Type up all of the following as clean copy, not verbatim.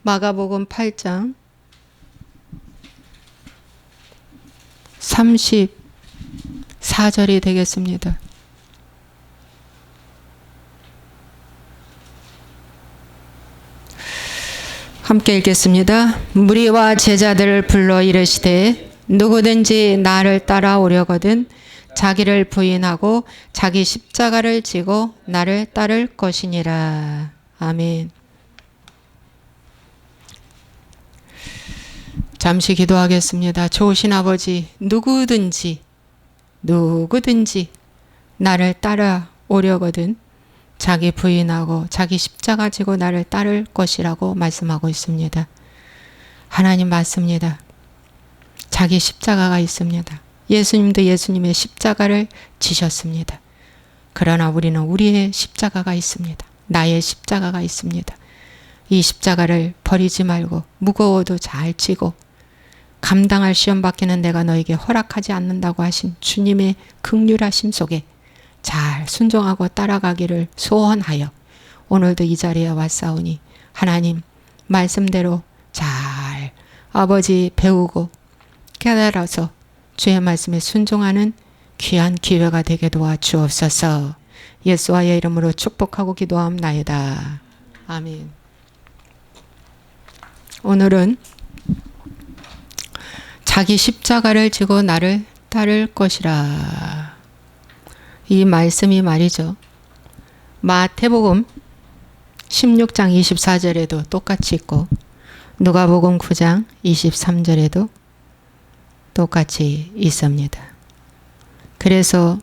마가복음 8장 34절이 되겠습니다. 함께 읽겠습니다. 무리와 제자들을 불러 이르시되 누구든지 나를 따라오려거든 자기를 부인하고 자기 십자가를 지고 나를 따를 것이니라. 아멘. 잠시 기도하겠습니다. 좋으신 아버지, 누구든지 나를 따라오려거든 자기 부인하고 자기 십자가 지고 나를 따를 것이라고 말씀하고 있습니다. 하나님 맞습니다. 자기 십자가가 있습니다. 예수님도 예수님의 십자가를 지셨습니다. 그러나 우리는 우리의 십자가가 있습니다. 나의 십자가가 있습니다. 이 십자가를 버리지 말고 무거워도 잘 지고 감당할 시험 받기는 내가 너에게 허락하지 않는다고 하신 주님의 긍휼하심 속에 잘 순종하고 따라가기를 소원하여 오늘도 이 자리에 왔사오니 하나님 말씀대로 잘 아버지 배우고 깨달아서 주의 말씀에 순종하는 귀한 기회가 되게 도와주옵소서. 예수와의 이름으로 축복하고 기도하옵나이다. 아멘. 오늘은 자기 십자가를 지고 나를 따를 것이라. 이 말씀이 말이죠. 마태복음 16장 24절에도 똑같이 있고 누가복음 9장 23절에도 똑같이 있습니다. 그래서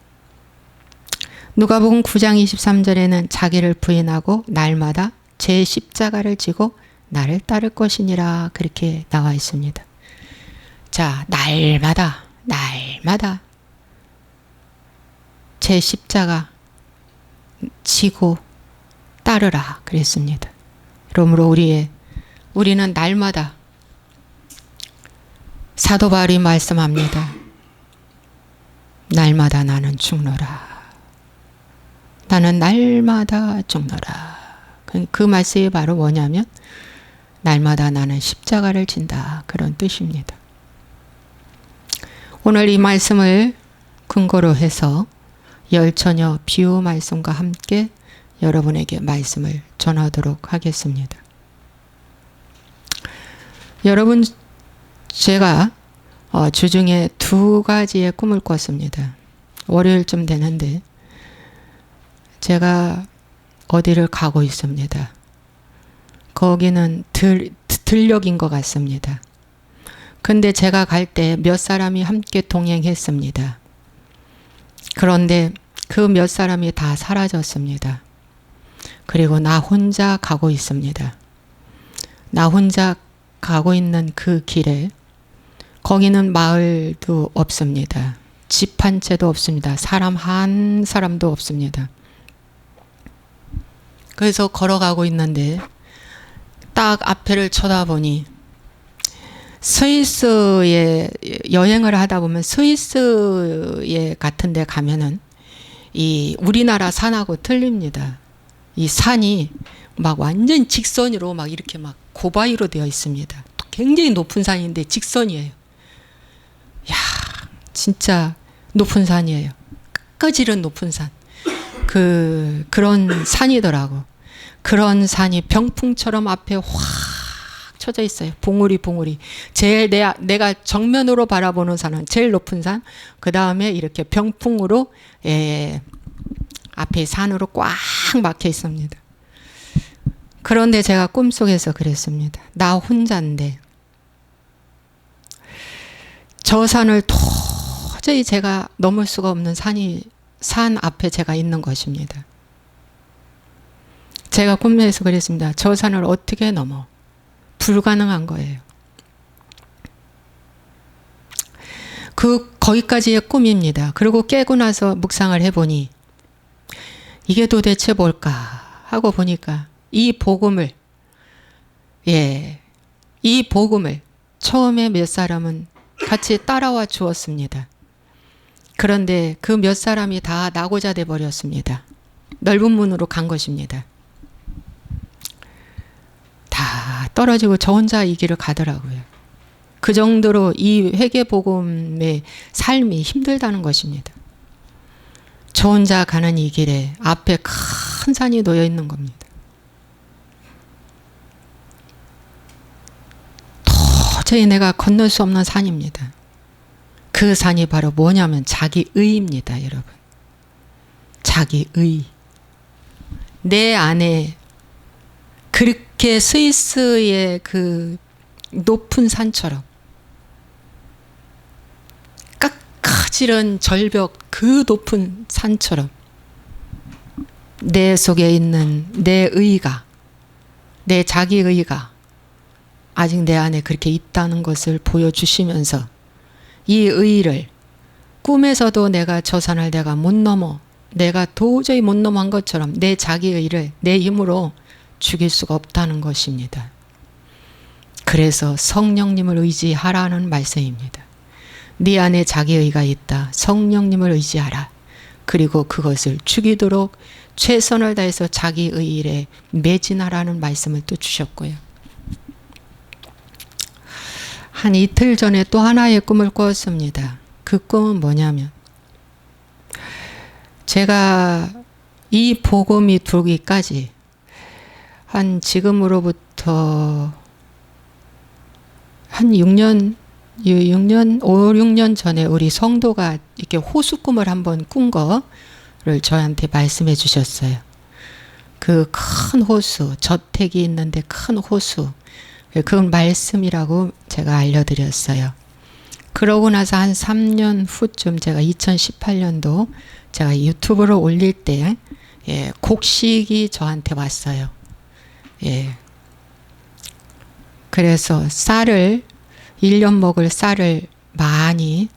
누가복음 9장 23절에는 자기를 부인하고 날마다 제 십자가를 지고 나를 따를 것이니라 그렇게 나와 있습니다. 자, 날마다 제 십자가 지고 따르라 그랬습니다. 그러므로 우리는 날마다 사도 바울이 말씀합니다. 날마다 나는 죽노라. 나는 날마다 죽노라. 그 말씀이 바로 뭐냐면 날마다 나는 십자가를 진다. 그런 뜻입니다. 오늘 이 말씀을 근거로 해서 열처녀 비유 말씀과 함께 여러분에게 말씀을 전하도록 하겠습니다. 여러분, 제가 주중에 2가지의 꿈을 꿨습니다. 월요일쯤 되는데 제가 어디를 가고 있습니다. 거기는 들녘인 것 같습니다. 근데 제가 갈 때 몇 사람이 함께 동행했습니다. 그런데 그 몇 사람이 다 사라졌습니다. 그리고 나 혼자 가고 있습니다. 나 혼자 가고 있는 그 길에 거기는 마을도 없습니다. 집 한 채도 없습니다. 사람 한 사람도 없습니다. 그래서 걸어가고 있는데 딱 앞에를 쳐다보니 스위스에 여행을 하다 보면 스위스에 같은 데 가면은 이 우리나라 산하고 틀립니다. 이 산이 막 완전 직선으로 막 이렇게 막 고바위로 되어 있습니다. 굉장히 높은 산인데 직선이에요. 야, 진짜 높은 산이에요. 끝까지는 높은 산. 그런 산이더라고. 그런 산이 병풍처럼 앞에 확 쳐져 있어요. 봉우리. 제일 내가 정면으로 바라보는 산은 제일 높은 산. 그 다음에 이렇게 병풍으로 앞에 산으로 꽉 막혀 있습니다. 그런데 제가 꿈속에서 그랬습니다. 나 혼자인데 저 산을 도저히 제가 넘을 수가 없는 산 앞에 제가 있는 것입니다. 제가 꿈에서 그랬습니다. 저 산을 어떻게 넘어? 불가능한 거예요. 거기까지의 꿈입니다. 그리고 깨고 나서 묵상을 해보니 이게 도대체 뭘까 하고 보니까 이 복음을 처음에 몇 사람은 같이 따라와 주었습니다. 그런데 그 몇 사람이 다 나고자 돼 버렸습니다. 넓은 문으로 간 것입니다. 다 다 떨어지고 저 혼자 이 길을 가더라고요. 그 정도로 이 회개복음의 삶이 힘들다는 것입니다. 저 혼자 가는 이 길에 앞에 큰 산이 놓여 있는 겁니다. 도저히 내가 건널 수 없는 산입니다. 그 산이 바로 뭐냐면 자기의입니다, 여러분. 자기의. 내 안에 그렇게 스위스의 그 높은 산처럼 깎아지른 절벽 그 높은 산처럼 내 속에 있는 내 의가, 내 자기의가 아직 내 안에 그렇게 있다는 것을 보여주시면서 이 의를 꿈에서도 내가 저 산을 내가 못 넘어, 내가 도저히 못 넘어한 것처럼 내 자기의를 내 힘으로 죽일 수가 없다는 것입니다. 그래서 성령님을 의지하라는 말씀입니다. 네 안에 자기의가 있다. 성령님을 의지하라. 그리고 그것을 죽이도록 최선을 다해서 자기의 일에 매진하라는 말씀을 또 주셨고요. 한 이틀 전에 또 하나의 꿈을 꾸었습니다. 그 꿈은 뭐냐면 제가 이 복음이 들기까지 한 지금으로부터 한 6년, 5, 6년 전에 우리 성도가 이렇게 호수 꿈을 한번 꾼 거를 저한테 말씀해 주셨어요. 그 큰 호수, 저택이 있는데 큰 호수, 그건 말씀이라고 제가 알려드렸어요. 그러고 나서 한 3년 후쯤 제가 2018년도 제가 유튜브를 올릴 때 곡식이 저한테 왔어요. 그래서 쌀을 1년 먹을 쌀을 많이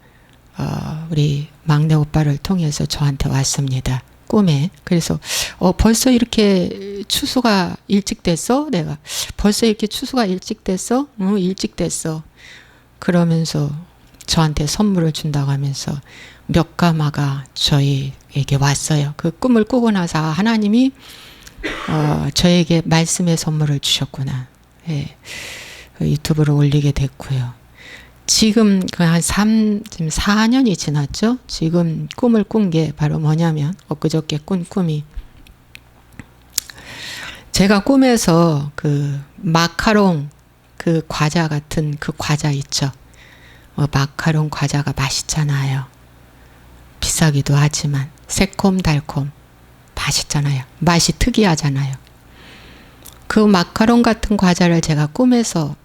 우리 막내 오빠를 통해서 저한테 왔습니다. 꿈에. 그래서 벌써 이렇게 추수가 일찍 됐어? 내가 벌써 이렇게 추수가 일찍 됐어? 일찍 됐어. 그러면서 저한테 선물을 준다고 하면서 몇 가마가 저희에게 왔어요. 그 꿈을 꾸고 나서 하나님이 저에게 말씀의 선물을 주셨구나. 유튜브를 올리게 됐고요. 지금 지금 4년이 지났죠? 지금 꿈을 꾼 게 바로 뭐냐면 엊그저께 꾼 꿈이 제가 꿈에서 그 마카롱 그 과자 같은 그 과자 있죠? 마카롱 과자가 맛있잖아요. 비싸기도 하지만 새콤달콤 맛있잖아요. 맛이 특이하잖아요. 그 마카롱 같은 과자를 제가 꿈에서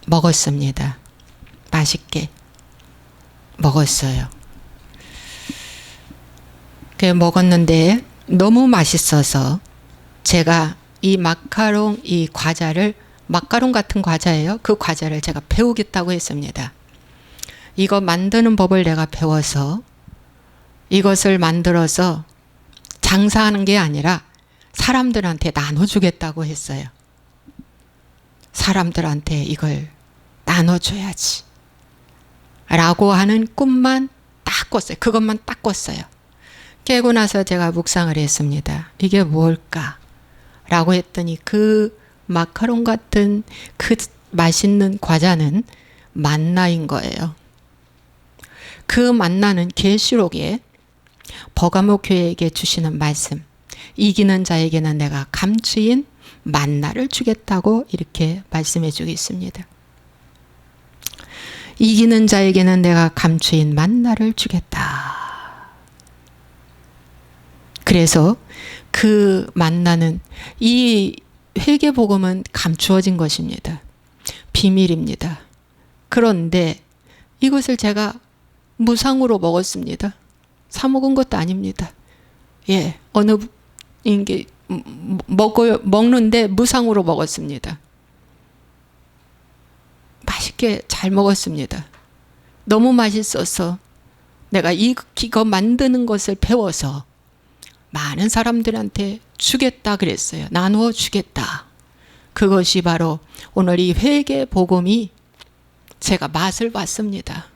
먹었습니다. 맛있게 먹었어요. 먹었는데 너무 맛있어서 제가 이 마카롱 이 과자를 마카롱 같은 과자예요. 그 과자를 제가 배우겠다고 했습니다. 이거 만드는 법을 내가 배워서 이것을 만들어서 장사하는 게 아니라 사람들한테 나눠주겠다고 했어요. 사람들한테 이걸 나눠줘야지 라고 하는 꿈만 딱 꿨어요. 그것만 딱 꿨어요. 깨고 나서 제가 묵상을 했습니다. 이게 뭘까? 라고 했더니 그 마카롱 같은 그 맛있는 과자는 만나인 거예요. 그 만나는 계시록에 버가모 교회에게 주시는 말씀, 이기는 자에게는 내가 감추인 만나를 주겠다고 이렇게 말씀해 주고 있습니다. 이기는 자에게는 내가 감추인 만나를 주겠다. 그래서 그 만나는 이 회개복음은 감추어진 것입니다. 비밀입니다. 그런데 이것을 제가 무상으로 먹었습니다. 사 먹은 것도 아닙니다. 어느 게 먹는데 무상으로 먹었습니다. 맛있게 잘 먹었습니다. 너무 맛있어서 내가 이거 만드는 것을 배워서 많은 사람들한테 주겠다 그랬어요. 나누어 주겠다. 그것이 바로 오늘 이 회개 복음이 제가 맛을 봤습니다.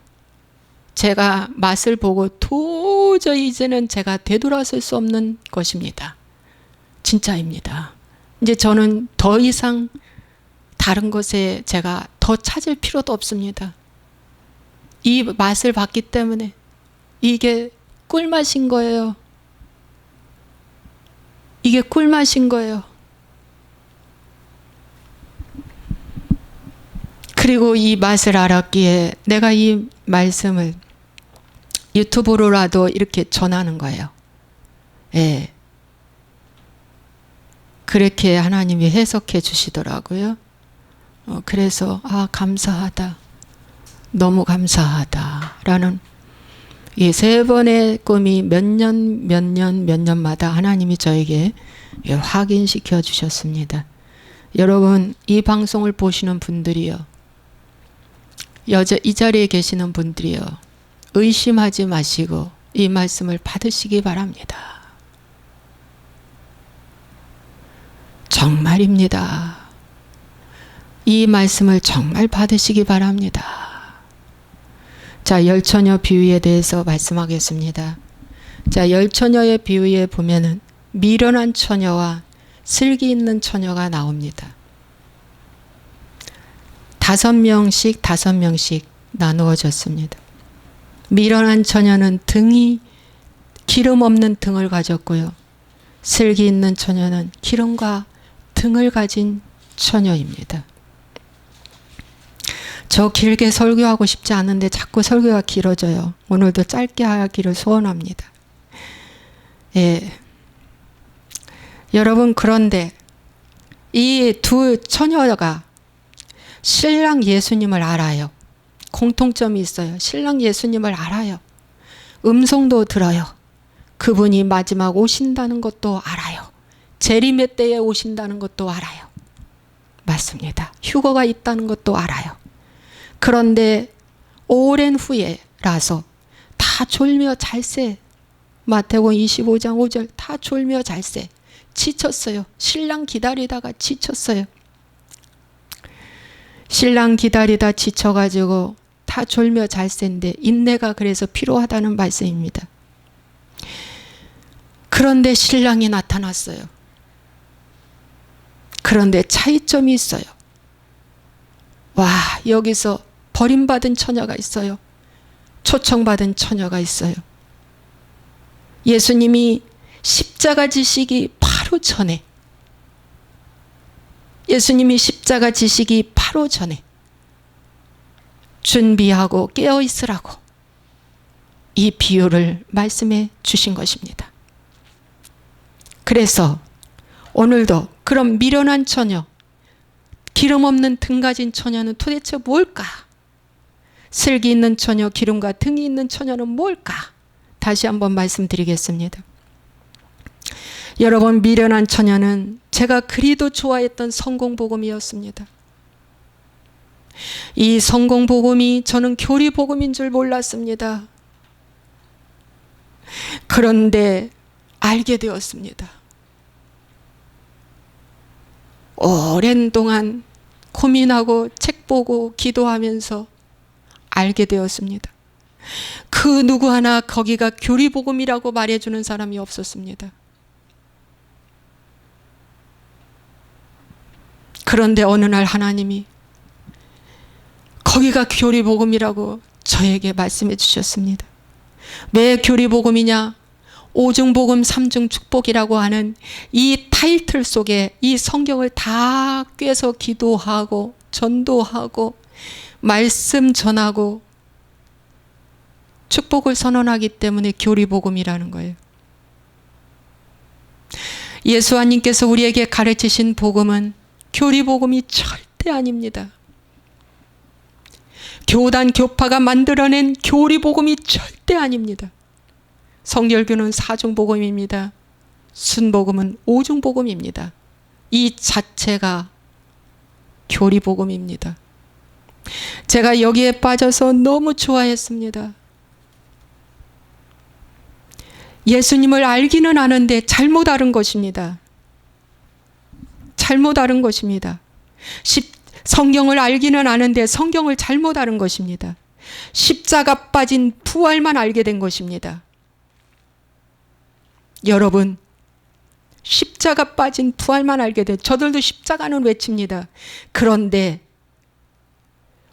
제가 맛을 보고 도저히 이제는 제가 되돌아설 수 없는 것입니다. 진짜입니다. 이제 저는 더 이상 다른 것에 제가 더 찾을 필요도 없습니다. 이 맛을 봤기 때문에 이게 꿀맛인 거예요. 이게 꿀맛인 거예요. 그리고 이 맛을 알았기에 내가 이 말씀을 유튜브로라도 이렇게 전하는 거예요. 예. 그렇게 하나님이 해석해 주시더라고요. 그래서 감사하다. 너무 감사하다. 라는 이 3번의 꿈이 몇 년마다 하나님이 저에게 확인시켜 주셨습니다. 여러분, 이 방송을 보시는 분들이요. 이 자리에 계시는 분들이요. 의심하지 마시고 이 말씀을 받으시기 바랍니다. 정말입니다. 이 말씀을 정말 받으시기 바랍니다. 자, 열처녀 비유에 대해서 말씀하겠습니다. 자, 열처녀의 비유에 보면은 미련한 처녀와 슬기 있는 처녀가 나옵니다. 5명씩 나누어졌습니다. 미련한 처녀는 기름 없는 등을 가졌고요. 슬기 있는 처녀는 기름과 등을 가진 처녀입니다. 저 길게 설교하고 싶지 않은데 자꾸 설교가 길어져요. 오늘도 짧게 하기를 소원합니다. 예. 여러분, 그런데 이 두 처녀가 신랑 예수님을 알아요. 공통점이 있어요. 신랑 예수님을 알아요. 음성도 들어요. 그분이 마지막 오신다는 것도 알아요. 재림의 때에 오신다는 것도 알아요. 맞습니다. 휴거가 있다는 것도 알아요. 그런데 오랜 후에라서 다 졸며 잘세. 마태복음 25장 5절 다 졸며 잘세. 지쳤어요. 신랑 기다리다가 지쳤어요. 신랑 기다리다 지쳐가지고 다 졸며 잘세인데 인내가 그래서 필요하다는 말씀입니다. 그런데 신랑이 나타났어요. 그런데 차이점이 있어요. 와, 여기서 버림받은 처녀가 있어요. 초청받은 처녀가 있어요. 예수님이 십자가 지시기 바로 전에 준비하고 깨어있으라고 이 비유를 말씀해 주신 것입니다. 그래서 오늘도 그럼 미련한 처녀, 기름 없는 등 가진 처녀는 도대체 뭘까? 슬기 있는 처녀, 기름과 등이 있는 처녀는 뭘까? 다시 한번 말씀드리겠습니다. 여러분, 미련한 처녀는 제가 그리도 좋아했던 성공복음이었습니다. 이 성공복음이 저는 교리복음인 줄 몰랐습니다. 그런데 알게 되었습니다. 오랜 동안 고민하고 책 보고 기도하면서 알게 되었습니다. 그 누구 하나 거기가 교리복음이라고 말해주는 사람이 없었습니다. 그런데 어느 날 하나님이 거기가 교리복음이라고 저에게 말씀해 주셨습니다. 왜 교리복음이냐? 오중복음 삼중축복이라고 하는 이 타이틀 속에 이 성경을 다 꿰서 기도하고 전도하고 말씀 전하고 축복을 선언하기 때문에 교리복음이라는 거예요. 예수님께서 우리에게 가르치신 복음은 교리복음이 절대 아닙니다. 교단 교파가 만들어낸 교리복음이 절대 아닙니다. 성결교는 사중복음입니다. 순복음은 오중복음입니다. 이 자체가 교리복음입니다. 제가 여기에 빠져서 너무 좋아했습니다. 예수님을 알기는 아는데 잘못 알은 것입니다. 잘못 알은 것입니다. 성경을 알기는 아는데 성경을 잘못 알은 것입니다. 십자가 빠진 부활만 알게 된 것입니다. 여러분, 십자가 빠진 부활만 알게 돼. 저들도 십자가는 외칩니다. 그런데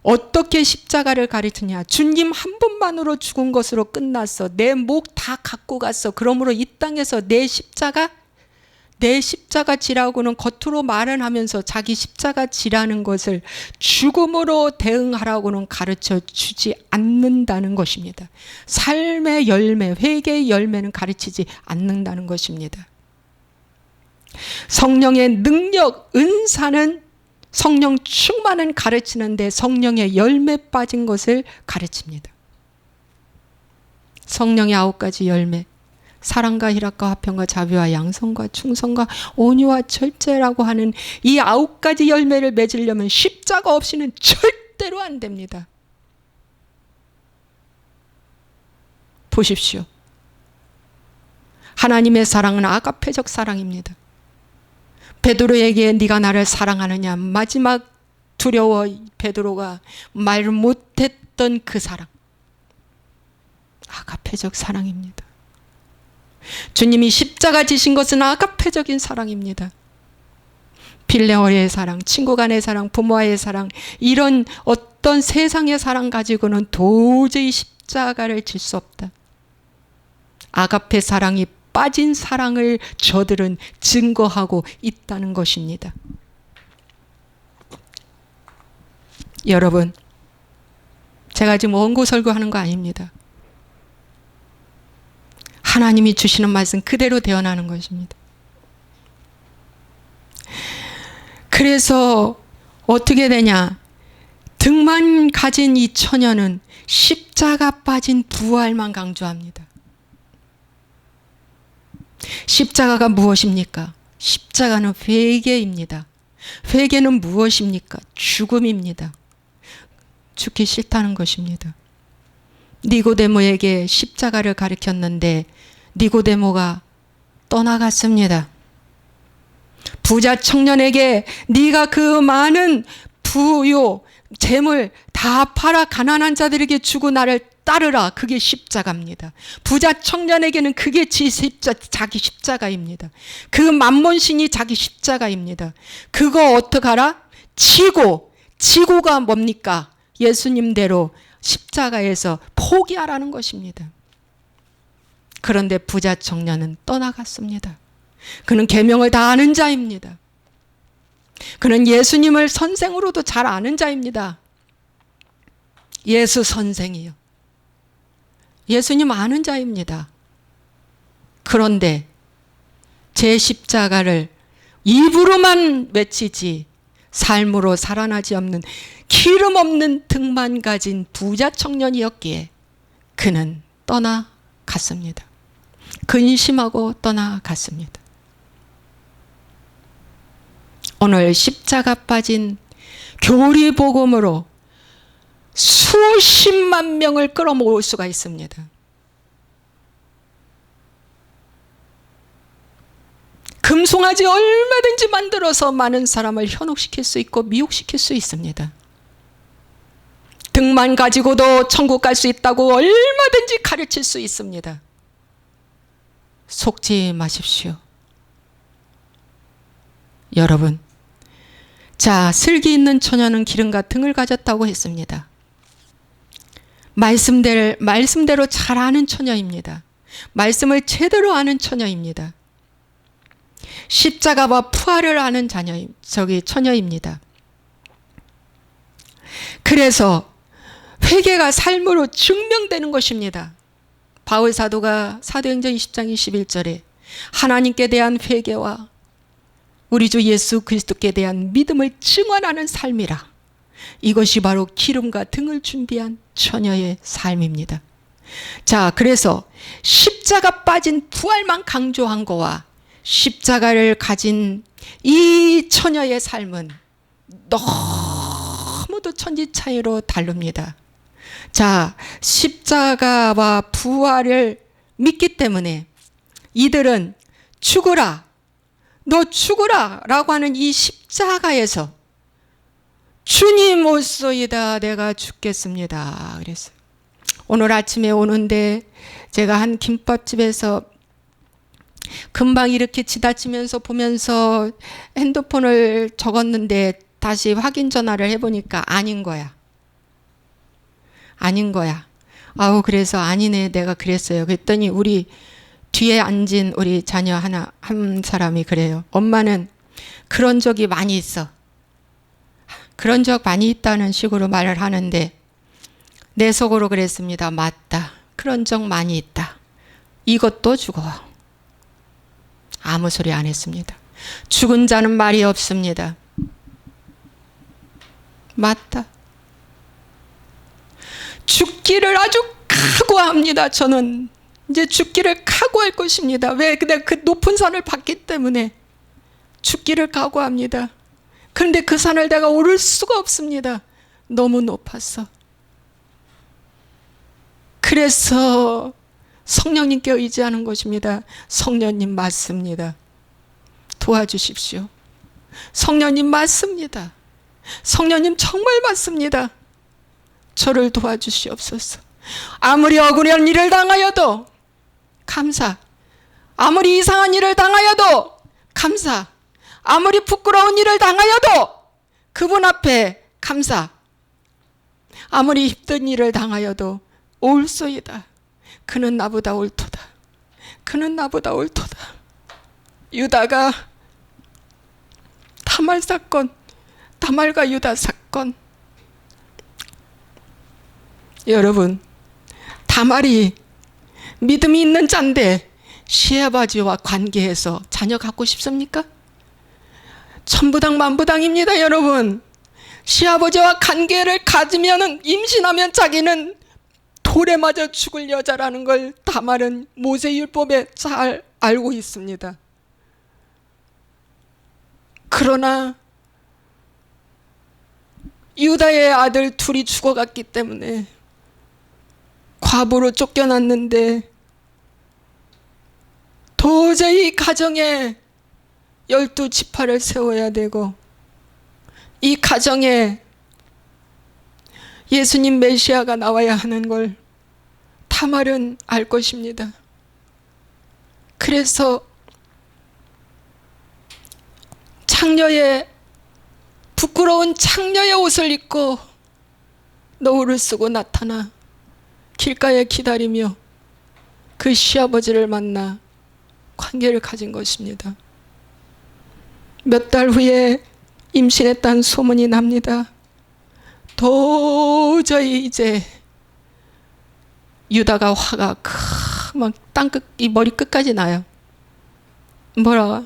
어떻게 십자가를 가르치냐? 주님 한 분만으로 죽은 것으로 끝났어. 내 목 다 갖고 갔어. 그러므로 이 땅에서 내 십자가 지라고는 겉으로 말은 하면서 자기 십자가 지라는 것을 죽음으로 대응하라고는 가르쳐 주지 않는다는 것입니다. 삶의 열매, 회개의 열매는 가르치지 않는다는 것입니다. 성령의 능력, 은사는 성령 충만은 가르치는데 성령의 열매 빠진 것을 가르칩니다. 성령의 9가지 열매, 사랑과 희락과 화평과 자비와 양선과 충성과 온유와 절제라고 하는 이 9가지 열매를 맺으려면 십자가 없이는 절대로 안 됩니다. 보십시오. 하나님의 사랑은 아가페적 사랑입니다. 베드로에게 네가 나를 사랑하느냐, 마지막 두려워 베드로가 말 못했던 그 사랑, 아가페적 사랑입니다. 주님이 십자가 지신 것은 아가페적인 사랑입니다. 빌레어의 사랑, 친구 간의 사랑, 부모와의 사랑, 이런 어떤 세상의 사랑 가지고는 도저히 십자가를 질 수 없다. 아가페 사랑이 빠진 사랑을 저들은 증거하고 있다는 것입니다. 여러분, 제가 지금 원고 설교하는 거 아닙니다. 하나님이 주시는 말씀 그대로 대언하는 것입니다. 그래서 어떻게 되냐? 등만 가진 이 처녀는 십자가 빠진 부활만 강조합니다. 십자가가 무엇입니까? 십자가는 회개입니다. 회개는 무엇입니까? 죽음입니다. 죽기 싫다는 것입니다. 니고데모에게 십자가를 가르쳤는데 니고데모가 떠나갔습니다. 부자 청년에게 네가 그 많은 부요, 재물 다 팔아 가난한 자들에게 주고 나를 따르라. 그게 십자가입니다. 부자 청년에게는 그게 자기 십자가입니다. 그 만몬신이 자기 십자가입니다. 그거 어떡하라? 지고가 뭡니까? 예수님대로 십자가에서 포기하라는 것입니다. 그런데 부자 청년은 떠나갔습니다. 그는 계명을 다 아는 자입니다. 그는 예수님을 선생으로도 잘 아는 자입니다. 예수 선생이요. 예수님 아는 자입니다. 그런데 제 십자가를 입으로만 외치지 삶으로 살아나지 없는 기름 없는 등만 가진 부자 청년이었기에 그는 떠나갔습니다. 근심하고 떠나갔습니다. 오늘 십자가 빠진 교리 복음으로 수십만 명을 끌어모을 수가 있습니다. 금송아지 얼마든지 만들어서 많은 사람을 현혹시킬 수 있고 미혹시킬 수 있습니다. 등만 가지고도 천국 갈 수 있다고 얼마든지 가르칠 수 있습니다. 속지 마십시오. 여러분, 자, 슬기 있는 처녀는 기름과 등을 가졌다고 했습니다. 말씀대로 잘 아는 처녀입니다. 말씀을 제대로 아는 처녀입니다. 십자가와 부활을 아는 처녀입니다. 그래서 회개가 삶으로 증명되는 것입니다. 바울 사도가 사도행전 20장 21절에 하나님께 대한 회개와 우리 주 예수 그리스도께 대한 믿음을 증언하는 삶이라. 이것이 바로 기름과 등을 준비한 처녀의 삶입니다. 자, 그래서 십자가 빠진 부활만 강조한 거와 십자가를 가진 이 처녀의 삶은 너무도 천지 차이로 다릅니다. 자, 십자가와 부활을 믿기 때문에 이들은 죽으라, 너 죽으라 라고 하는 이 십자가에서 주님 오소이다, 내가 죽겠습니다 그랬어요. 오늘 아침에 오는데 제가 한 김밥집에서 금방 이렇게 지나치면서 보면서 핸드폰을 적었는데 다시 확인 전화를 해보니까 아닌 거야. 아닌 거야. 아우, 그래서 아니네, 내가 그랬어요. 그랬더니 우리 뒤에 앉은 우리 자녀 한 사람이 그래요. 엄마는 그런 적이 많이 있어. 그런 적 많이 있다는 식으로 말을 하는데 내 속으로 그랬습니다. 맞다. 그런 적 많이 있다. 이것도 죽어. 아무 소리 안 했습니다. 죽은 자는 말이 없습니다. 맞다. 죽기를 아주 각오합니다. 저는 이제 죽기를 각오할 것입니다. 왜? 내가 그 높은 산을 봤기 때문에 죽기를 각오합니다. 그런데 그 산을 내가 오를 수가 없습니다. 너무 높았어. 그래서 성령님께 의지하는 것입니다. 성령님 맞습니다. 도와주십시오. 성령님 맞습니다. 성령님 정말 맞습니다. 저를 도와주시옵소서. 아무리 억울한 일을 당하여도 감사. 아무리 이상한 일을 당하여도 감사. 아무리 부끄러운 일을 당하여도 그분 앞에 감사. 아무리 힘든 일을 당하여도 옳소이다. 그는 나보다 옳도다. 그는 나보다 옳도다. 유다가 다말 사건, 다말과 유다 사건. 여러분, 다말이 믿음이 있는 자인데 시아버지와 관계해서 자녀 갖고 싶습니까? 천부당 만부당입니다. 여러분, 시아버지와 관계를 가지면 임신하면 자기는 돌에 맞아 죽을 여자라는 걸 다말은 모세율법에 잘 알고 있습니다. 그러나 유다의 아들 둘이 죽어갔기 때문에 과부로 쫓겨났는데 도저히 가정에 12지파를 세워야 되고 이 가정에 예수님 메시아가 나와야 하는 걸 다말은 알 것입니다. 그래서 창녀의 부끄러운 창녀의 옷을 입고 노을을 쓰고 나타나 길가에 기다리며 그 시아버지를 만나 관계를 가진 것입니다. 몇 달 후에 임신했다는 소문이 납니다. 도저히 이제 유다가 화가 막 땅끝, 이 머리 끝까지 나요. 뭐라?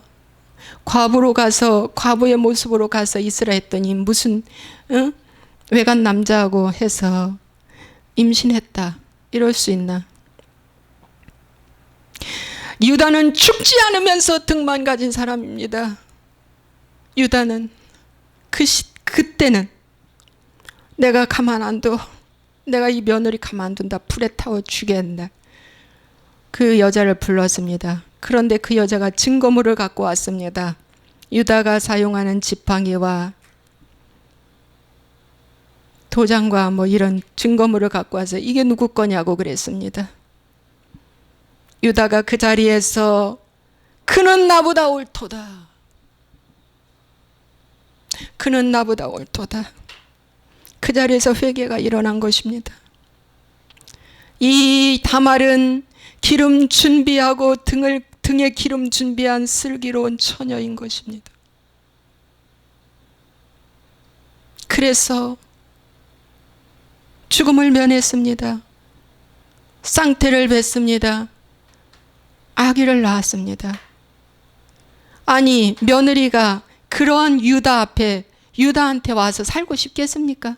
과부로 가서, 과부의 모습으로 가서 있으라 했더니 무슨 외간 남자하고 해서 임신했다. 이럴 수 있나? 유다는 죽지 않으면서 등만 가진 사람입니다. 유다는 그때는 내가 가만 안 둬. 내가 이 며느리 가만 안 둔다. 불에 타워 죽여야 그 여자를 불렀습니다. 그런데 그 여자가 증거물을 갖고 왔습니다. 유다가 사용하는 지팡이와 도장과 뭐 이런 증거물을 갖고 와서 이게 누구 거냐고 그랬습니다. 유다가 그 자리에서 그는 나보다 옳도다. 그는 나보다 옳도다. 그 자리에서 회개가 일어난 것입니다. 이 다말은 기름 준비하고 등에 기름 준비한 슬기로운 처녀인 것입니다. 그래서 죽음을 면했습니다. 쌍태를 뱄습니다. 아기를 낳았습니다. 아니, 며느리가 그러한 유다 앞에 유다한테 와서 살고 싶겠습니까?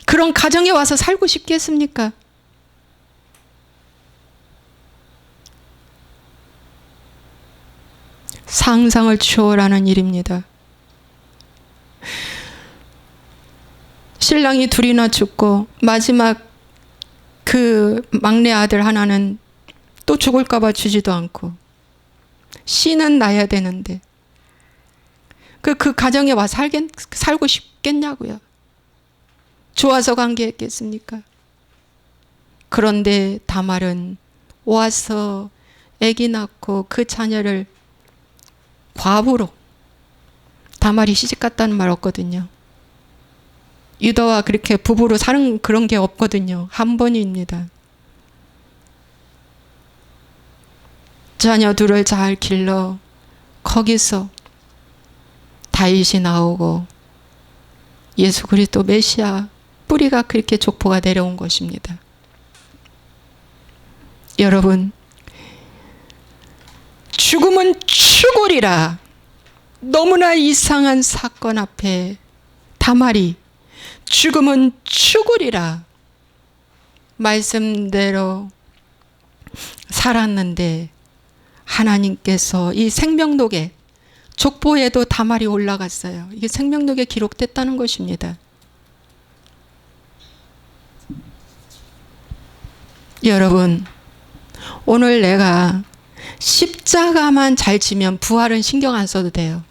그런 가정에 와서 살고 싶겠습니까? 상상을 초월하는 일입니다. 신랑이 둘이나 죽고 마지막 그 막내 아들 하나는 또 죽을까 봐 주지도 않고 씨는 나야 되는데 그 가정에 와 살고 싶겠냐고요. 좋아서 관계했겠습니까? 그런데 다말은 와서 아기 낳고 그 자녀를 과부로, 다말이 시집갔다는 말 없거든요. 유다와 그렇게 부부로 사는 그런 게 없거든요. 한 번입니다. 자녀 둘을 잘 길러 거기서 다윗이 나오고 예수 그리스도 메시아 뿌리가 그렇게 족보가 내려온 것입니다. 여러분, 죽음은 죽으리라. 너무나 이상한 사건 앞에 다말이 죽음은 죽으리라 말씀대로 살았는데, 하나님께서 이 생명록에, 족보에도 다말이 올라갔어요. 이게 생명록에 기록됐다는 것입니다. 여러분, 오늘 내가 십자가만 잘 지면 부활은 신경 안 써도 돼요.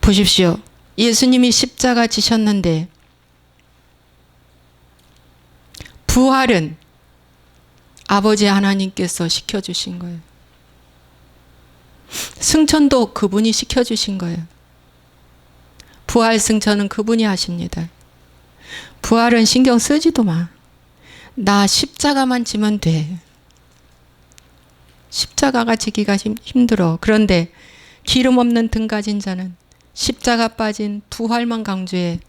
보십시오. 예수님이 십자가 지셨는데 부활은 아버지 하나님께서 시켜주신 거예요. 승천도 그분이 시켜주신 거예요. 부활 승천은 그분이 하십니다. 부활은 신경 쓰지도 마. 나 십자가만 지면 돼. 십자가가 지기가 힘들어. 그런데 기름 없는 등 가진 자는 십자가 빠진 부활만 강조해.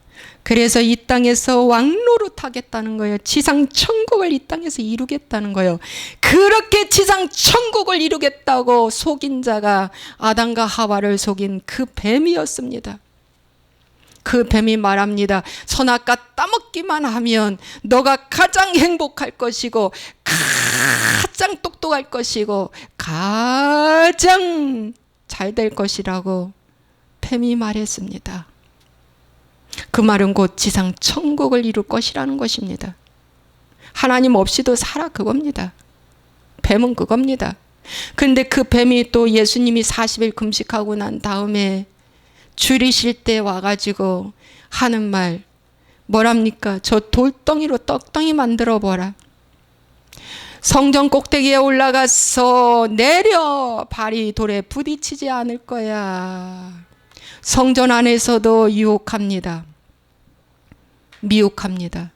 그래서 이 땅에서 왕노릇하겠다는 거예요. 지상 천국을 이 땅에서 이루겠다는 거예요. 그렇게 지상 천국을 이루겠다고 속인 자가 아담과 하와를 속인 그 뱀이었습니다. 그 뱀이 말합니다. 선악과 따먹기만 하면 너가 가장 행복할 것이고 가장 똑똑할 것이고 가장 잘 될 것이라고 뱀이 말했습니다. 그 말은 곧 지상 천국을 이룰 것이라는 것입니다. 하나님 없이도 살아, 그겁니다. 뱀은 그겁니다. 근데 그 뱀이 또 예수님이 40일 금식하고 난 다음에 줄이실 때 와가지고 하는 말 뭐랍니까? 저 돌덩이로 떡덩이 만들어 보라. 성전 꼭대기에 올라가서 내려 발이 돌에 부딪히지 않을 거야. 성전 안에서도 유혹합니다. 미혹합니다.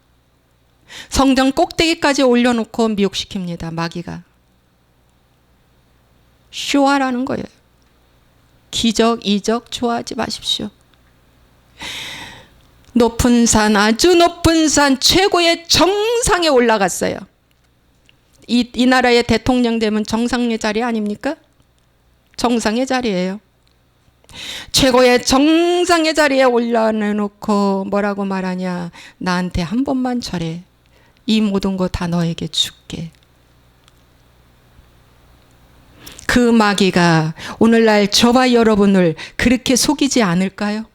성전 꼭대기까지 올려놓고 미혹시킵니다. 마귀가. 쇼하라는 거예요. 기적, 이적 좋아하지 마십시오. 높은 산, 아주 높은 산, 최고의 정상에 올라갔어요. 이 나라의 대통령 되면 정상의 자리 아닙니까? 정상의 자리예요. 최고의 정상의 자리에 올려놓고 뭐라고 말하냐? 나한테 한 번만 절해. 이 모든 거 다 너에게 줄게. 그 마귀가 오늘날 저와 여러분을 그렇게 속이지 않을까요?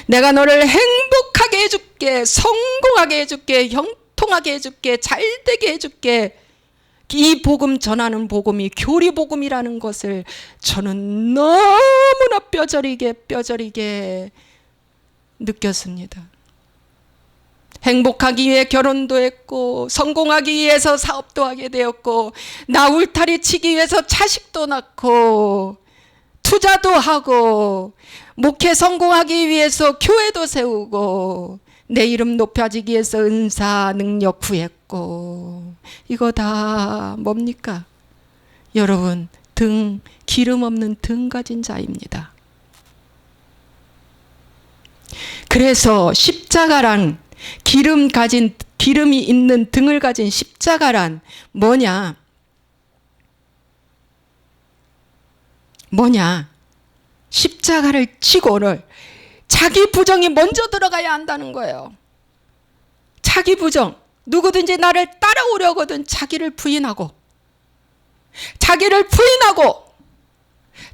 내가 너를 행복하게 해줄게, 성공하게 해줄게, 형통하게 해줄게, 잘되게 해줄게. 이 복음 전하는 복음이 교리복음이라는 것을 저는 너무나 뼈저리게 느꼈습니다. 행복하기 위해 결혼도 했고, 성공하기 위해서 사업도 하게 되었고, 나 울타리 치기 위해서 자식도 낳고, 투자도 하고, 목회 성공하기 위해서 교회도 세우고, 내 이름 높여지기 위해서 은사 능력 구했고, 이거 다 뭡니까? 여러분, 기름 없는 등 가진 자입니다. 그래서 십자가란, 기름이 있는 등을 가진 십자가란 뭐냐? 십자가를 지고를 자기 부정이 먼저 들어가야 한다는 거예요. 자기 부정. 누구든지 나를 따라오려거든 자기를 부인하고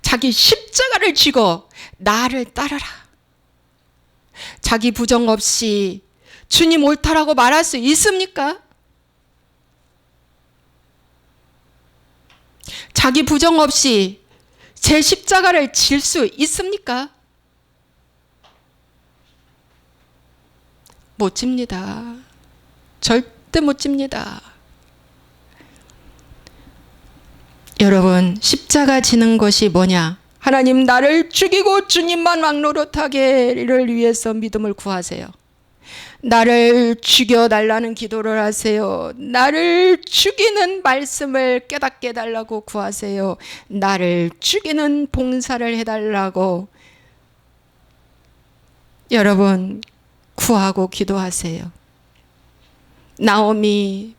자기 십자가를 지고 나를 따르라. 자기 부정 없이 주님 옳다라고 말할 수 있습니까? 자기 부정 없이 제 십자가를 질 수 있습니까? 못 집니다. 절대 못 집니다. 여러분, 십자가 지는 것이 뭐냐? 하나님 나를 죽이고 주님만 왕노릇하게를 위해서 믿음을 구하세요. 나를 죽여달라는 기도를 하세요. 나를 죽이는 말씀을 깨닫게 해달라고 구하세요. 나를 죽이는 봉사를 해달라고 여러분 구하고 기도하세요. 나오미의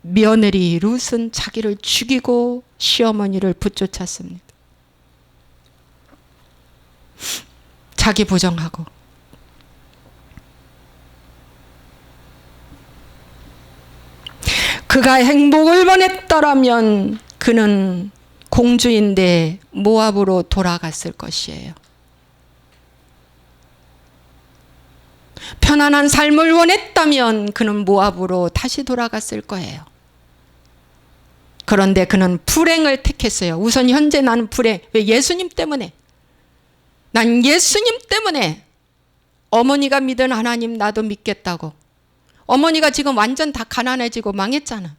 며느리 룻은 자기를 죽이고 시어머니를 붙쫓았습니다. 자기 부정하고. 그가 행복을 원했더라면 그는 공주인데 모압으로 돌아갔을 것이에요. 편안한 삶을 원했다면 그는 모압으로 다시 돌아갔을 거예요. 그런데 그는 불행을 택했어요. 우선 현재 나는 불행. 왜? 예수님 때문에. 난 예수님 때문에. 어머니가 믿은 하나님 나도 믿겠다고. 어머니가 지금 완전 다 가난해지고 망했잖아.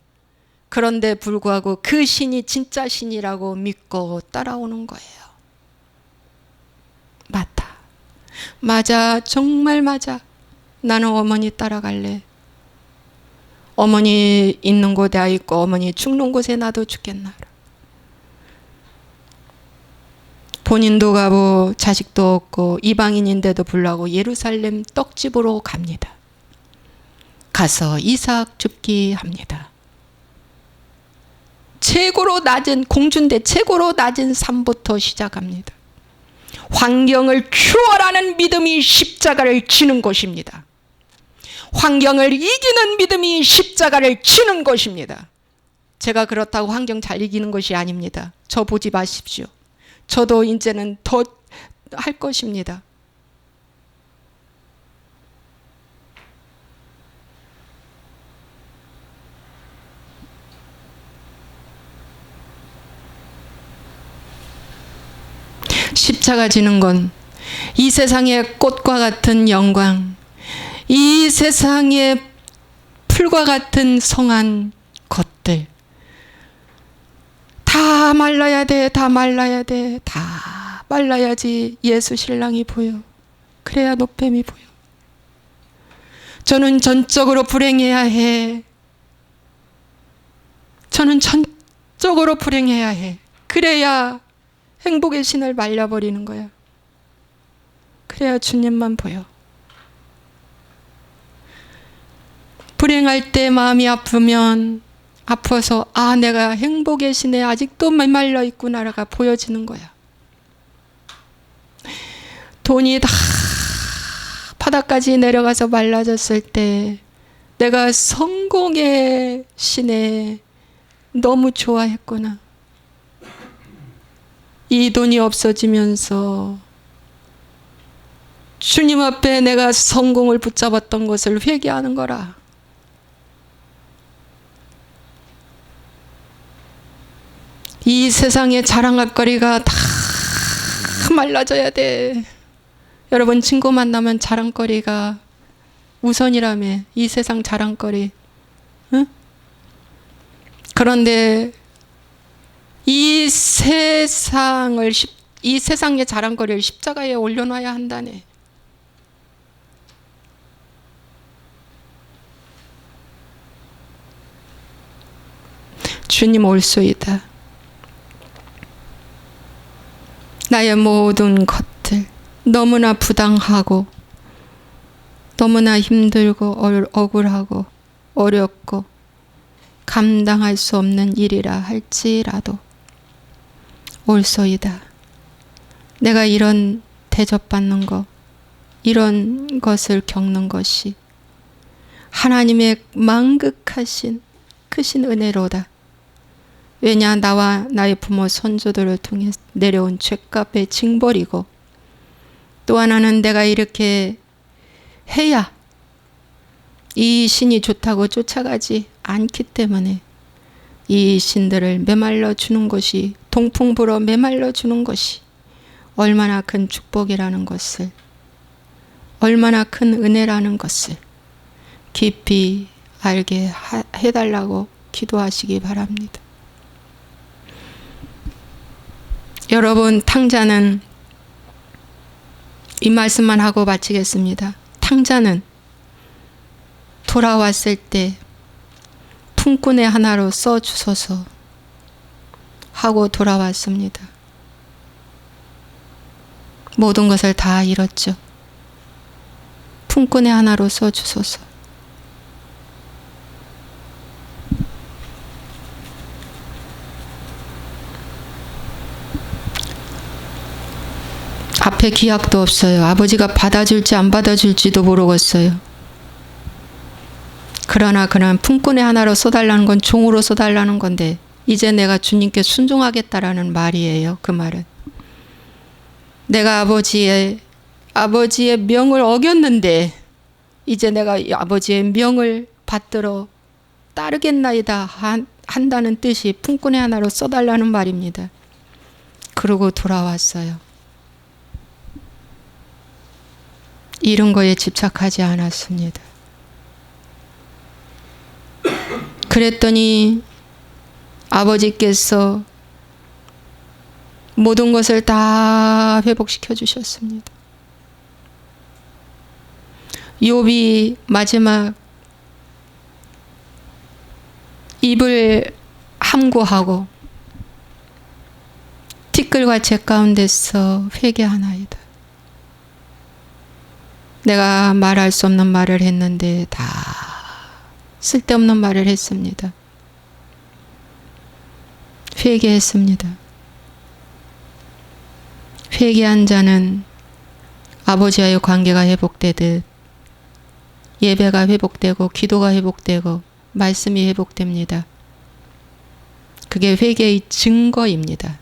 그런데 불구하고 그 신이 진짜 신이라고 믿고 따라오는 거예요. 맞아. 정말 맞아. 나는 어머니 따라갈래. 어머니 있는 곳에 나 있고 어머니 죽는 곳에 나도 죽겠나라. 본인도 가고 자식도 없고 이방인인데도 불구하고 예루살렘 떡집으로 갑니다. 가서 이삭 줍기 합니다. 최고로 낮은, 공주인데 최고로 낮은 삶부터 시작합니다. 환경을 추월하는 믿음이 십자가를 지는 것입니다. 환경을 이기는 믿음이 십자가를 지는 것입니다. 제가 그렇다고 환경 잘 이기는 것이 아닙니다. 저 보지 마십시오. 저도 이제는 더 할 것입니다. 십자가 지는 건 이 세상의 꽃과 같은 영광, 이 세상의 풀과 같은 성한 것들 다 말라야 돼. 다 말라야 돼. 다 말라야지 예수 신랑이 보여. 그래야 노뱀이 보여. 저는 전적으로 불행해야 해. 저는 전적으로 불행해야 해. 그래야 행복의 신을 말려버리는 거야. 그래야 주님만 보여. 불행할 때 마음이 아프면 아파서 아 내가 행복의 신에 아직도 메말라 있구나가 보여지는 거야. 돈이 다 바닥까지 내려가서 말라졌을 때 내가 성공의 신에 너무 좋아했구나. 이 돈이 없어지면서 주님 앞에 내가 성공을 붙잡았던 것을 회개하는 거라. 이 세상의 자랑할 거리가 다 말라져야 돼. 여러분 친구 만나면 자랑거리가 우선이라며. 이 세상 자랑거리. 응? 그런데 이 세상의 자랑거리를 십자가에 올려놔야 한다네. 주님 올소이다. 나의 모든 것들 너무나 부당하고 너무나 힘들고 억울하고 어렵고 감당할 수 없는 일이라 할지라도 올소이다. 내가 이런 대접받는 것, 이런 것을 겪는 것이 하나님의 만극하신 크신 은혜로다. 왜냐 나와 나의 부모 선조들을 통해 내려온 죄값의 징벌이고 또 하나는 내가 이렇게 해야 이 신이 좋다고 쫓아가지 않기 때문에 이 신들을 메말라 주는 것이 동풍 불어 메말라 주는 것이 얼마나 큰 축복이라는 것을 얼마나 큰 은혜라는 것을 깊이 알게 해달라고 기도하시기 바랍니다. 여러분, 탕자는 이 말씀만 하고 마치겠습니다. 탕자는 돌아왔을 때 품꾼의 하나로 써주소서 하고 돌아왔습니다. 모든 것을 다 잃었죠. 품꾼의 하나로 써주소서. 앞에 기약도 없어요. 아버지가 받아줄지 안 받아줄지도 모르겠어요. 그러나 그는 품꾼의 하나로 써달라는 건 종으로 써달라는 건데 이제 내가 주님께 순종하겠다라는 말이에요. 그 말은 내가 아버지의 명을 어겼는데 이제 내가 아버지의 명을 받들어 따르겠나이다 한다는 뜻이 품꾼의 하나로 써달라는 말입니다. 그러고 돌아왔어요. 이런 거에 집착하지 않았습니다. 그랬더니 아버지께서 모든 것을 다 회복시켜 주셨습니다. 욥이 마지막 입을 함구하고 티끌과 재 가운데서 회개하나이다. 내가 말할 수 없는 말을 했는데 다 쓸데없는 말을 했습니다. 회개했습니다. 회개한 자는 아버지와의 관계가 회복되듯 예배가 회복되고 기도가 회복되고 말씀이 회복됩니다. 그게 회개의 증거입니다.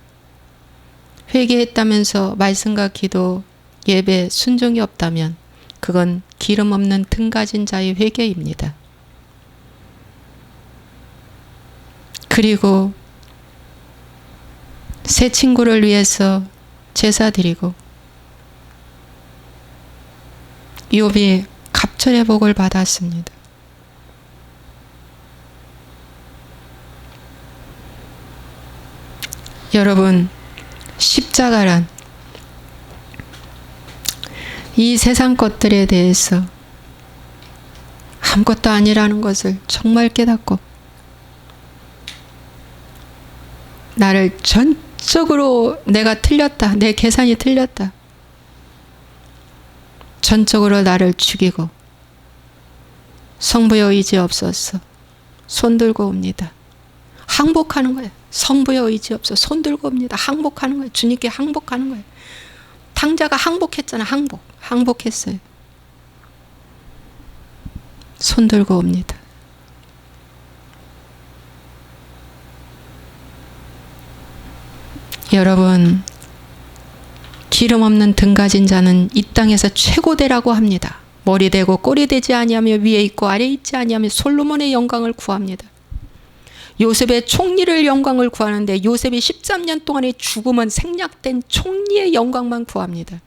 회개했다면서 말씀과 기도, 예배, 순종이 없다면 그건 기름 없는 등 가진 자의 회개입니다. 그리고 새 친구를 위해서 제사 드리고 욥이 갑절의 복을 받았습니다. 여러분, 십자가란 이 세상 것들에 대해서 아무것도 아니라는 것을 정말 깨닫고 나를 전적으로 내가 틀렸다. 내 계산이 틀렸다. 전적으로 나를 죽이고 성부여 의지 없었어. 손 들고 옵니다. 항복하는 거예요. 성부여 의지 없어. 손 들고 옵니다. 항복하는 거예요. 주님께 항복하는 거예요. 탕자가 항복했잖아. 항복했어요. 손 들고 옵니다. 여러분, 기름 없는 등 가진 자는 이 땅에서 최고대라고 합니다. 머리 되고 꼬리 되지 아니하며 위에 있고 아래 있지 아니하며 솔로몬의 영광을 구합니다. 요셉의 총리를 영광을 구하는데 요셉이 13년 동안의 죽음은 생략된 총리의 영광만 구합니다.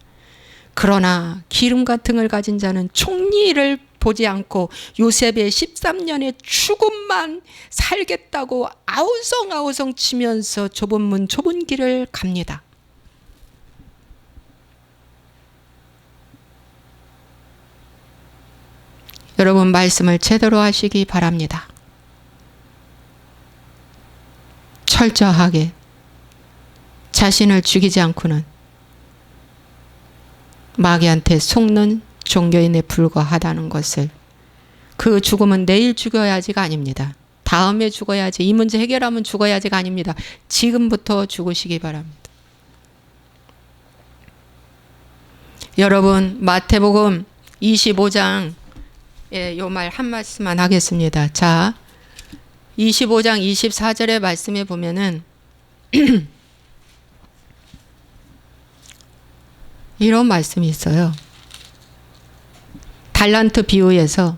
그러나 기름과 등을 가진 자는 총리를 보지 않고 요셉의 13년의 죽음만 살겠다고 아우성아우성 치면서 좁은 문 좁은 길을 갑니다. 여러분, 말씀을 제대로 하시기 바랍니다. 철저하게 자신을 죽이지 않고는 마귀한테 속는 종교인에 불과하다는 것을, 그 죽음은 내일 죽어야지가 아닙니다. 다음에 죽어야지, 이 문제 해결하면 죽어야지가 아닙니다. 지금부터 죽으시기 바랍니다. 여러분, 마태복음 25장 요 말 한 말씀만 하겠습니다. 자, 25장 24절의 말씀에 보면은 이런 말씀이 있어요. 달란트 비유에서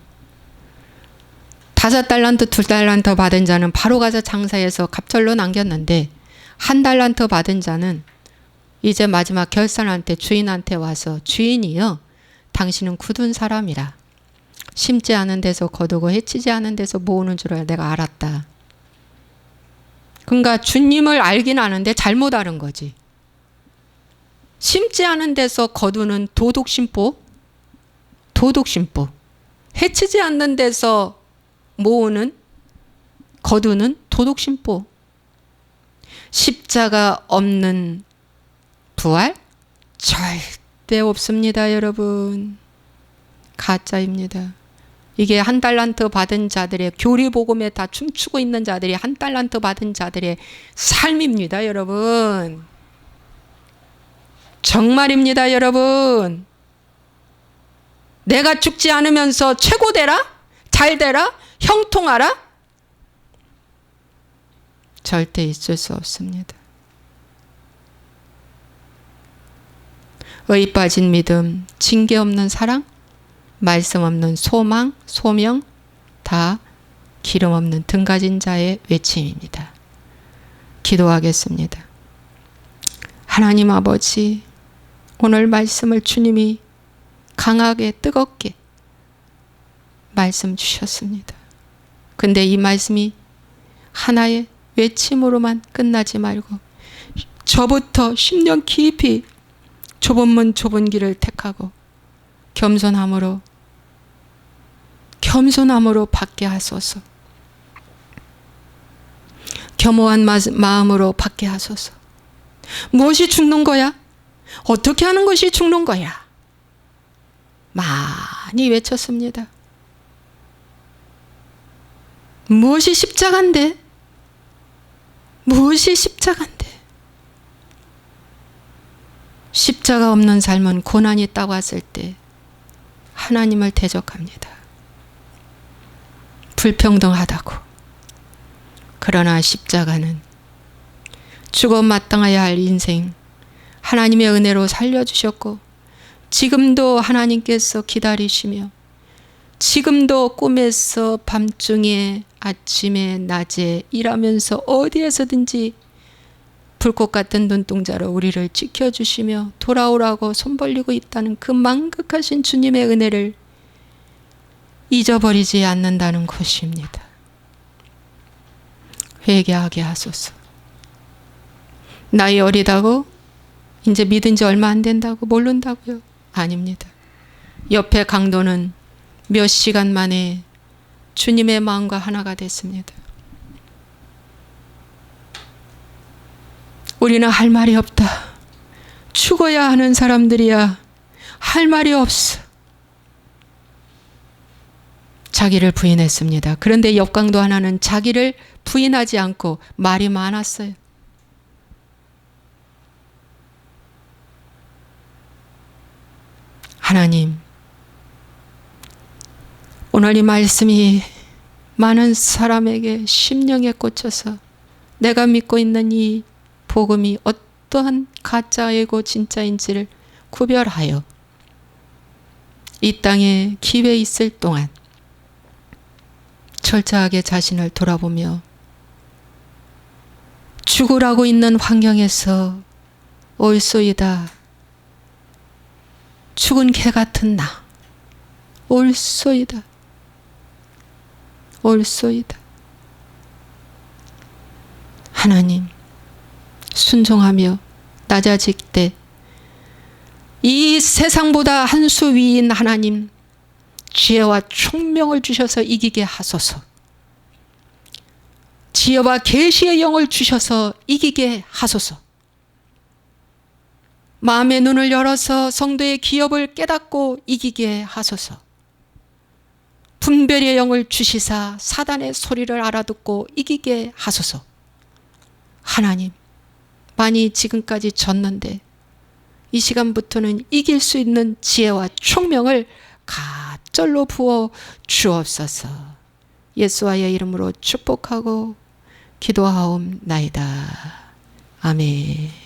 5달란트 2달란트 받은 자는 바로 가서 장사해서 갑절로 남겼는데 1달란트 받은 자는 이제 마지막 결산한테 주인한테 와서 주인이요, 당신은 굳은 사람이라 심지 않은 데서 거두고 해치지 않은 데서 모으는 줄 내가 알았다. 그러니까 주님을 알긴 아는데 잘못 아는 거지. 심지 않은 데서 거두는 도둑심보, 도둑심보. 해치지 않는 데서 모으는, 거두는 도둑심보. 십자가 없는 부활? 절대 없습니다, 여러분. 가짜입니다. 이게 한 달란트 받은 자들의, 교리복음에 다 춤추고 있는 자들이 한 달란트 받은 자들의 삶입니다, 여러분. 정말입니다, 여러분. 내가 죽지 않으면서 최고 되라? 잘 되라? 형통하라? 절대 있을 수 없습니다. 의 빠진 믿음, 징계 없는 사랑, 말씀 없는 소망, 소명, 다 기름 없는 등 가진 자의 외침입니다. 기도하겠습니다. 하나님 아버지, 오늘 말씀을 주님이 강하게 뜨겁게 말씀 주셨습니다. 근데 이 말씀이 하나의 외침으로만 끝나지 말고 저부터 10년 깊이 좁은 문 좁은 길을 택하고 겸손함으로 받게 하소서. 겸허한 마음으로 받게 하소서. 무엇이 죽는 거야? 어떻게 하는 것이 죽는 거야? 많이 외쳤습니다. 무엇이 십자가인데? 무엇이 십자가인데? 십자가 없는 삶은 고난이 딱 왔을 때 하나님을 대적합니다. 불평등하다고. 그러나 십자가는 죽어 마땅해야 할 인생, 하나님의 은혜로 살려주셨고 지금도 하나님께서 기다리시며 지금도 꿈에서 밤중에 아침에 낮에 일하면서 어디에서든지 불꽃 같은 눈동자로 우리를 지켜주시며 돌아오라고 손 벌리고 있다는 그 만극하신 주님의 은혜를 잊어버리지 않는다는 것입니다. 회개하게 하소서. 나이 어리다고? 이제 믿은 지 얼마 안 된다고 모른다고요? 아닙니다. 옆에 강도는 몇 시간 만에 주님의 마음과 하나가 됐습니다. 우리는 할 말이 없다. 죽어야 하는 사람들이야. 할 말이 없어. 자기를 부인했습니다. 그런데 옆강도 하나는 자기를 부인하지 않고 말이 많았어요. 하나님, 오늘 이 말씀이 많은 사람에게 심령에 꽂혀서 내가 믿고 있는 이 복음이 어떠한 가짜이고 진짜인지를 구별하여 이 땅에 기회 있을 동안 철저하게 자신을 돌아보며 죽으라고 있는 환경에서 올소이다. 죽은 개 같은 나. 올소이다. 올소이다. 하나님, 순종하며 낮아질 때 이 세상보다 한 수 위인 하나님, 지혜와 총명을 주셔서 이기게 하소서. 지혜와 계시의 영을 주셔서 이기게 하소서. 마음의 눈을 열어서 성도의 기업을 깨닫고 이기게 하소서. 분별의 영을 주시사 사단의 소리를 알아듣고 이기게 하소서. 하나님, 많이 지금까지 졌는데 이 시간부터는 이길 수 있는 지혜와 총명을 갑절로 부어 주옵소서. 예수와의 이름으로 축복하고 기도하옵나이다. 아멘.